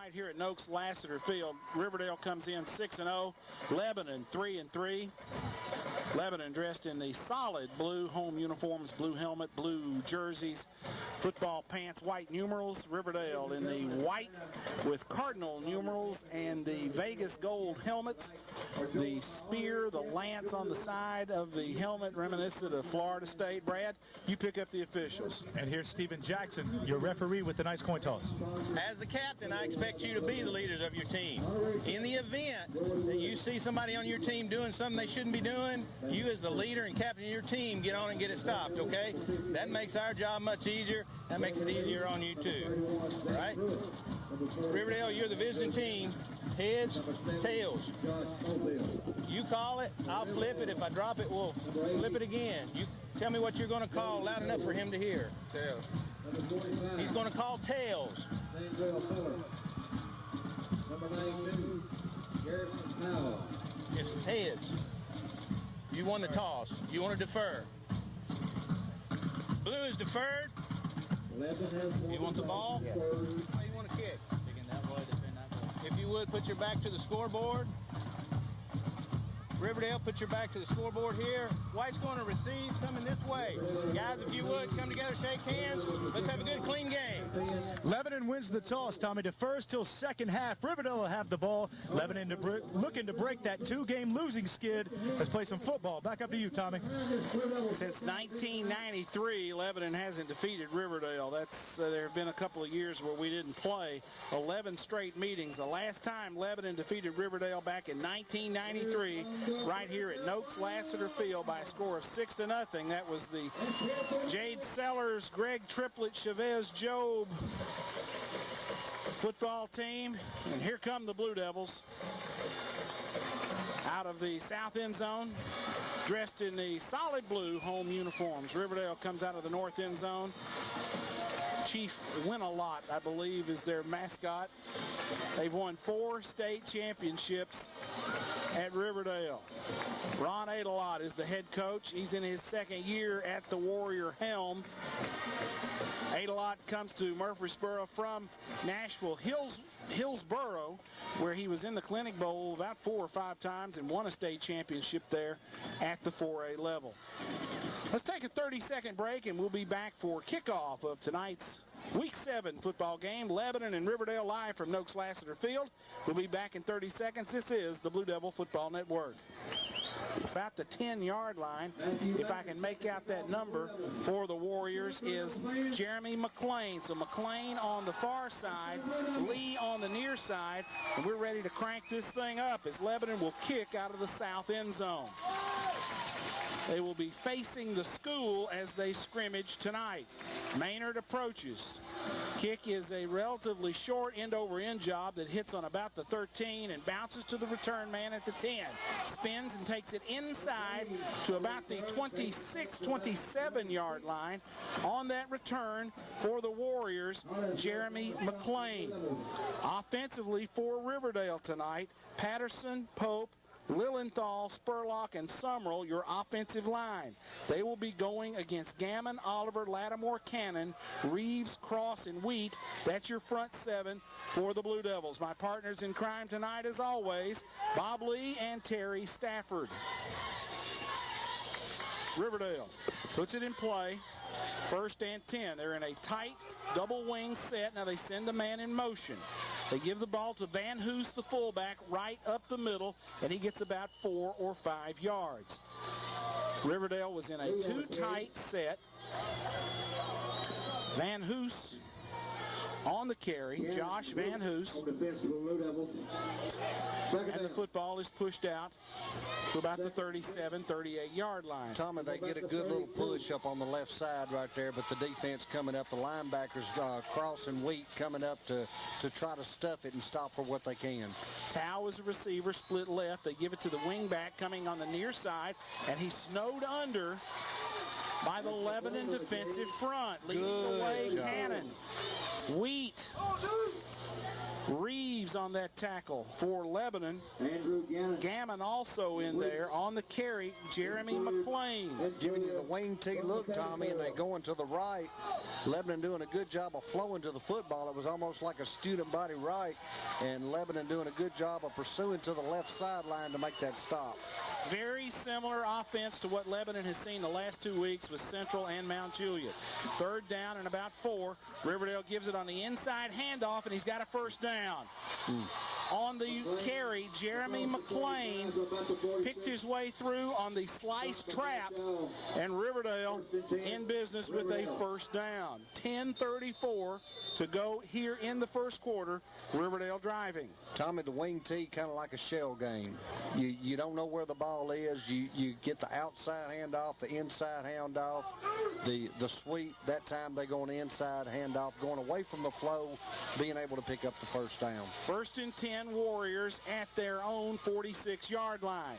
right here at Noakes Lassiter Field. Riverdale comes in 6-0. Lebanon 3-3. Lebanon dressed in the solid blue home uniforms, blue helmet, blue jerseys, football pants, white numerals. Riverdale in the white with cardinal numerals and the Vegas gold helmets. The spear, the lance on the side of the helmet reminiscent of Florida State. Brad, you pick up the officials. And here's Stephen Jackson, your referee, with the nice coin toss. As the captain, I expect you to be the leaders of your team. In the event that you see somebody on your team doing something they shouldn't be doing, you as the leader and captain of your team get on and get it stopped, okay? That makes our job much easier. That makes it easier on you too, all right? Riverdale, you're the visiting team. Heads, tails. You call it, I'll flip it. If I drop it, we'll flip it again. You tell me what you're going to call loud enough for him to hear. Tails. He's going to call tails. It's heads. You won the toss. You want to defer. Blue is deferred. You want the ball? Yeah. Or you want to kick? If you would, put your back to the scoreboard. Riverdale, put your back to the scoreboard here. White's going to receive, coming this way. Guys, if you would, come together, shake hands. Let's have a good, clean game. Lebanon wins the toss. Tommy defers till second half. Riverdale will have the ball. Lebanon looking to break that two-game losing skid. Let's play some football. Back up to you, Tommy. Since 1993, Lebanon hasn't defeated Riverdale. There have been a couple of years where we didn't play. 11 straight meetings. The last time Lebanon defeated Riverdale back in 1993, right here at Noakes Lassiter Field by a score of 6-0. That was the Jade Sellers, Greg Triplett, Chavez Job football team. And here come the Blue Devils out of the south end zone, dressed in the solid blue home uniforms. Riverdale comes out of the north end zone. Chief Win-A-Lot, I believe, is their mascot. They've won 4 state championships at Riverdale. Ron Adelot is the head coach. He's in his second year at the Warrior helm. Adelot comes to Murfreesboro from Nashville Hillsboro, where he was in the Clinic Bowl about 4 or 5 times and won a state championship there at the 4A level. Let's take a 30-second break, and we'll be back for kickoff of tonight's Week 7 football game. Lebanon and Riverdale live from Noakes Lassiter Field. We'll be back in 30 seconds. This is the Blue Devil Football Network. About the 10-yard line, if I can make out that number for the Warriors, is Jeremy McClain. So McClain on the far side, Lee on the near side, and we're ready to crank this thing up as Lebanon will kick out of the south end zone. They will be facing the school as they scrimmage tonight. Maynard approaches. Kick is a relatively short end-over-end job that hits on about the 13 and bounces to the return man at the 10. Spins and takes it inside to about the 26, 27-yard line. On that return for the Warriors, Jeremy McClain. Offensively for Riverdale tonight, Patterson, Pope, Lilienthal, Spurlock, and Summerall, your offensive line. They will be going against Gammon, Oliver, Lattimore, Cannon, Reeves, Cross, and Wheat. That's your front 7 for the Blue Devils. My partners in crime tonight, as always, Bob Lee and Terry Stafford. Riverdale puts it in play. 1st and 10. They're in a tight double wing set. Now they send a man in motion. They give the ball to Van Hoos, the fullback, right up the middle, and he gets about 4 or 5 yards. Riverdale was in a 2-tight set. Van Hoos on the carry, Josh Van Hoos. And the football is pushed out to about the 37, 38-yard line. Tommy, they get a good little push up on the left side right there, but the defense coming up, the linebackers, Cross and Wheat coming up to try to stuff it and stop for what they can. Tao is a receiver, split left. They give it to the wingback coming on the near side, and he's snowed under by the Lebanon defensive front. Leading the way, Cannon. Wheat. Reeves carries on that tackle for Lebanon. Gammon also in there on the carry. Jeremy McClain. Giving you the wing T look, Tommy, and they going to the right. Lebanon doing a good job of flowing to the football. It was almost like a student body right, and Lebanon doing a good job of pursuing to the left sideline to make that stop. Very similar offense to what Lebanon has seen the last 2 weeks with Central and Mount Juliet. 3rd down and about 4. Riverdale gives it on the inside handoff, and he's got a first down. On the carry, Jeremy McClain picked his way through on the slice trap, and Riverdale in business with a first down. 10:34 to go here in the first quarter. Riverdale driving. Tommy, the wing T kind of like a shell game. You don't know where the ball is. You get the outside handoff, the inside handoff, the sweep. That time they go on the inside handoff, going away from the flow, being able to pick up the first down. 1st and 10 Warriors at their own 46-yard line.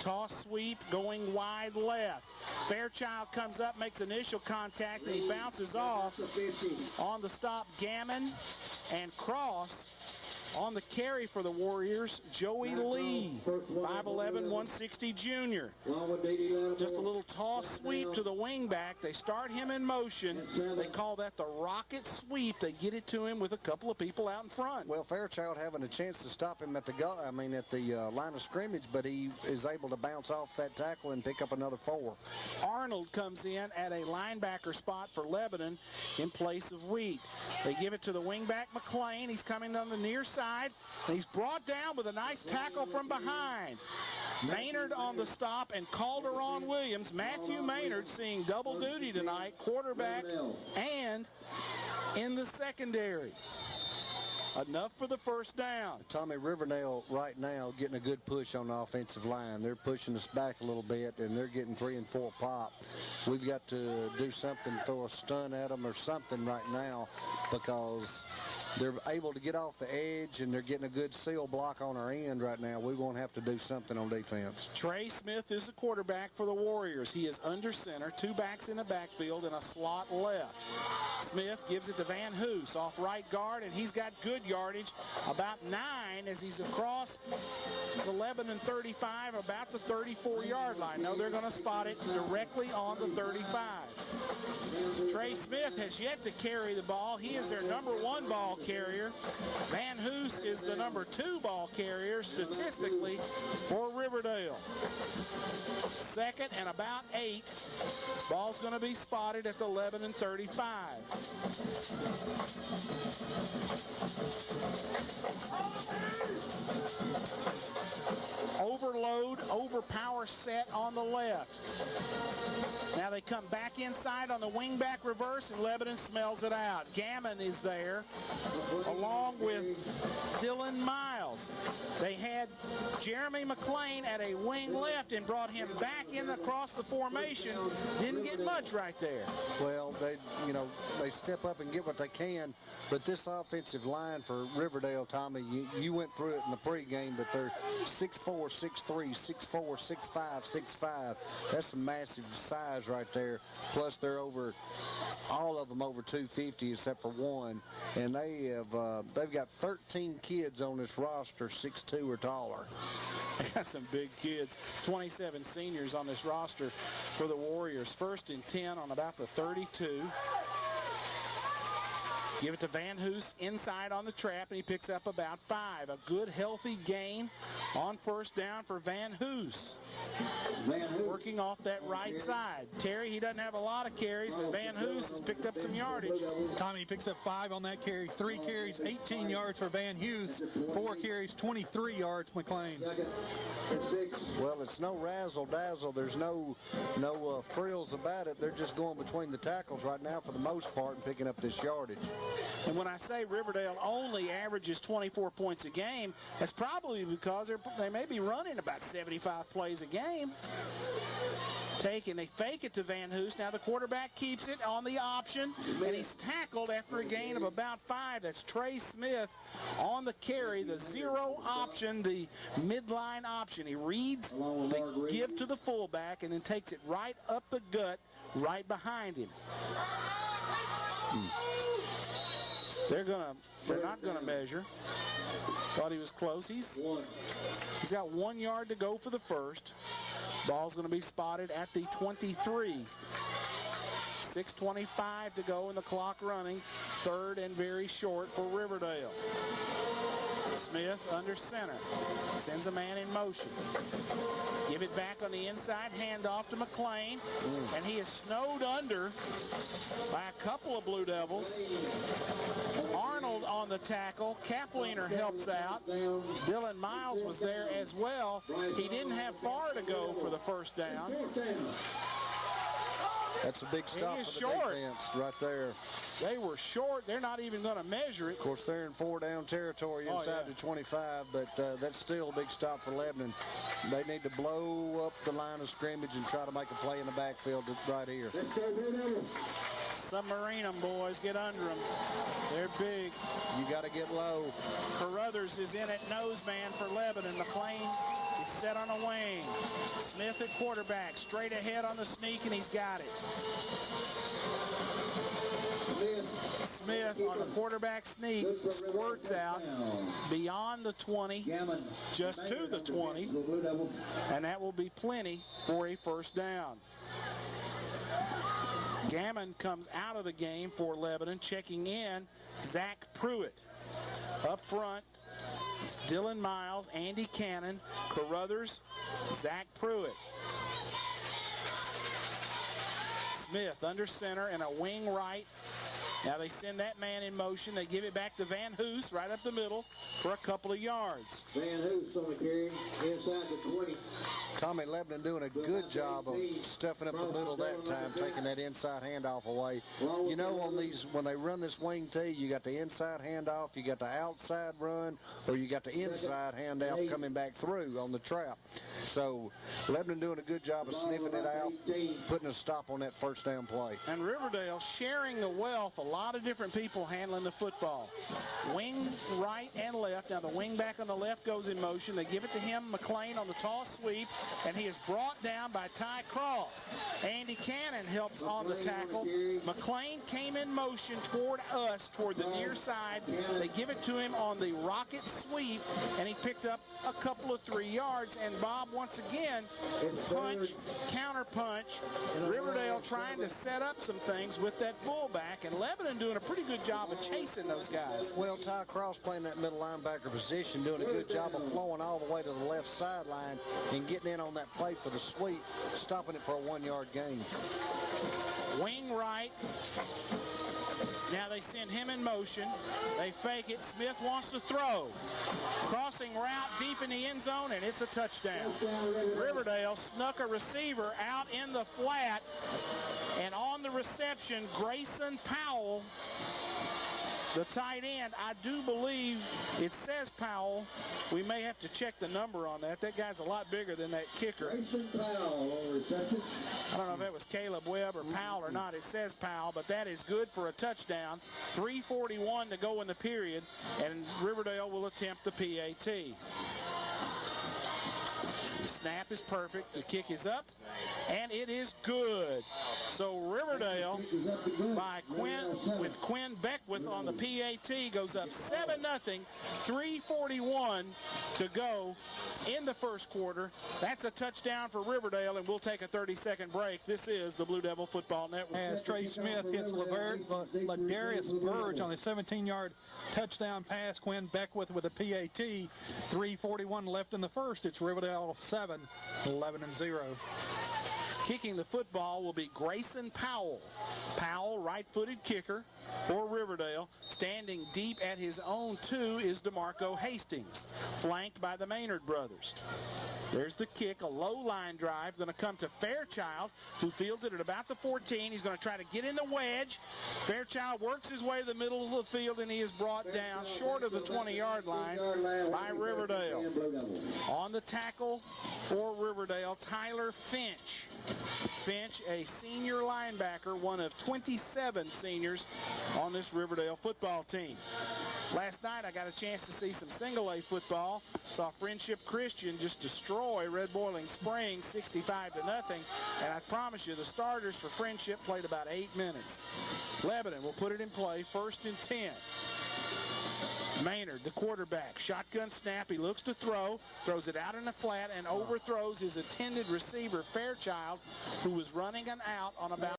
Toss sweep going wide left. Fairchild comes up, makes initial contact, and he bounces off. On the stop, Gammon and Cross. On the carry for the Warriors, Joey Lee, 5'11", 160 junior. Just a little toss sweep to the wingback. They start him in motion. They call that the rocket sweep. They get it to him with a couple of people out in front. Well, Fairchild having a chance to stop him at the line of scrimmage, but he is able to bounce off that tackle and pick up another 4. Arnold comes in at a linebacker spot for Lebanon in place of Wheat. They give it to the wingback McClain. He's coming on the near side. And he's brought down with a nice tackle from behind. Maynard on the stop and Calderon Williams. Matthew Maynard seeing double duty tonight, quarterback and in the secondary. Enough for the first down. Tommy, Riverdale right now getting a good push on the offensive line. They're pushing us back a little bit, and they're getting 3 and 4 pop. We've got to do something, throw a stun at them or something right now, because they're able to get off the edge, and they're getting a good seal block on our end right now. We won't have to do something on defense. Trey Smith is the quarterback for the Warriors. He is under center, 2 backs in the backfield and a slot left. Smith gives it to Van Hoos off right guard, and he's got good yardage, about 9 as he's across the Lebanon 35, about the 34-yard line. No, they're going to spot it directly on the 35. Trey Smith has yet to carry the ball. He is their number 1 ball carrier. Van Hoos is the number 2 ball carrier statistically for Riverdale. 2nd and about 8. Ball's going to be spotted at the Lebanon 35. Overload, overpower set on the left. Now they come back inside on the wingback reverse, and Lebanon smells it out. Gammon is there, along with Dylan Miles. They had Jeremy McClain at a wing left and brought him back in across the formation. Didn't get much right there. Well, they step up and get what they can, but this offensive line for Riverdale, Tommy, you went through it in the pregame, but they're 6'4", 6'3", 6'4", 6'5", 6'5". That's some massive size right there. Plus, they're all of them over 250 except for 1, and they've got 13 kids on this roster 6'2" or taller. They got some big kids. 27 seniors on this roster for the Warriors. 1st and 10 on about the 32. Give it to Van Hoos inside on the trap, and he picks up about 5. A good, healthy gain on first down for Van Hoos. Working off that right side. Terry, he doesn't have a lot of carries, but Van Hoos has picked up some yardage. Tommy picks up 5 on that carry. 3 carries, 18 yards for Van Hoos. 4 carries, 23 yards, McClain. Well, it's no razzle-dazzle. There's no frills about it. They're just going between the tackles right now for the most part and picking up this yardage. And when I say Riverdale only averages 24 points a game, that's probably because they may be running about 75 plays a game. They fake it to Van Hoos. Now the quarterback keeps it on the option, and he's tackled after a gain of about 5. That's Trey Smith on the carry, the 0 option, the midline option. He reads the give to the fullback and then takes it right up the gut, right behind him. They're not gonna measure. Thought he was close. He's got 1 yard to go for the first. Ball's going to be spotted at the 23. 6:25 to go and the clock running. Third and very short for Riverdale. Smith under center. Sends a man in motion. Give it back on the inside. Handoff to McLean. And he is snowed under by a couple of Blue Devils. Arnold on the tackle. Kapliner helps out. Dylan Miles was there as well. He didn't have far to go for the first down. That's a big stop for the defense right there. They were short. They're not even going to measure it. Of course, they're in 4-down territory inside the 25, but that's still a big stop for Lebanon. They need to blow up the line of scrimmage and try to make a play in the backfield right here. Submarine them, boys. Get under them. They're big. You got to get low. Carruthers is in at nose man for Lebanon. McLean is set on a wing. Smith at quarterback. Straight ahead on the sneak, and he's got it. Smith on the quarterback sneak squirts out beyond the 20, just to the 20, and that will be plenty for a first down. Gammon comes out of the game for Lebanon. Checking in, Zach Pruitt. Up front, Dylan Miles, Andy Cannon, Carruthers, Zach Pruitt. Smith under center and a wing right. Now they send that man in motion. They give it back to Van Hoos right up the middle for a couple of yards. Van Hoos on the carry inside the 20. Tommy, Lebanon doing a good job of stuffing up the middle that time, taking that inside handoff away. You know, on these, when they run this wing tee, you got the inside handoff, you got the outside run, or you got the inside handoff coming back through on the trap. So Lebanon doing a good job of sniffing it out, putting a stop on that first down play. And Riverdale sharing the wealth. A lot of different people handling the football. Wing right and left. Now the wing back on the left goes in motion. They give it to him, McLean, on the toss sweep, and he is brought down by Ty Cross. Andy Cannon helps on the tackle. McLean came in motion toward us, toward the near side. They give it to him on the rocket sweep, and he picked up a couple of 3 yards. And Bob, once again, punch, counter punch. Riverdale trying to set up some things with that fullback, and Lebanon doing a pretty good job of chasing those guys. Well, Ty Cross playing that middle linebacker position, doing a good job of flowing all the way to the left sideline and getting in on that play for the sweep, stopping it for a 1 yard gain. Wing right. Now they send him in motion. They fake it. Smith wants to throw. Crossing route deep in the end zone, and it's a touchdown. Riverdale snuck a receiver out in the flat, and on the reception, Grayson Powell, the tight end. I do believe it says Powell. We may have to check the number on that. That guy's a lot bigger than that kicker. I don't know if it was Caleb Webb or Powell or not. It says Powell, but that is good for a touchdown. 3:41 to go in the period, and Riverdale will attempt the PAT. The snap is perfect. The kick is up, and it is good. So Riverdale, with Quinn Beckwith on the PAT, goes up 7-0. 3:41 to go in the first quarter. That's a touchdown for Riverdale, and we'll take a 30-second break. This is the Blue Devil Football Network. As Trey Smith hits Ladarius Burge on the 17-yard touchdown pass. Quinn Beckwith with a PAT. 3:41 left in the first. It's Riverdale 7, 11-0. Kicking the football will be Grayson Powell. Powell, right-footed kicker for Riverdale. Standing deep at his own 2 is DeMarco Hastings, flanked by the Maynard brothers. There's the kick, a low line drive, going to come to Fairchild, who fields it at about the 14. He's going to try to get in the wedge. Fairchild works his way to the middle of the field, and he is brought down short of the 20-yard line by Riverdale. On the tackle for Riverdale, Tyler Finch. Finch, a senior linebacker, one of 27 seniors on this Riverdale football team. Last night I got a chance to see some single-A football. Saw Friendship Christian just destroy Red Boiling Springs 65-0. And I promise you, the starters for Friendship played about 8 minutes. Lebanon will put it in play, 1st and 10. Maynard, the quarterback, shotgun snap. He looks to throw, throws it out in the flat, and overthrows his intended receiver, Fairchild, who was running an out on about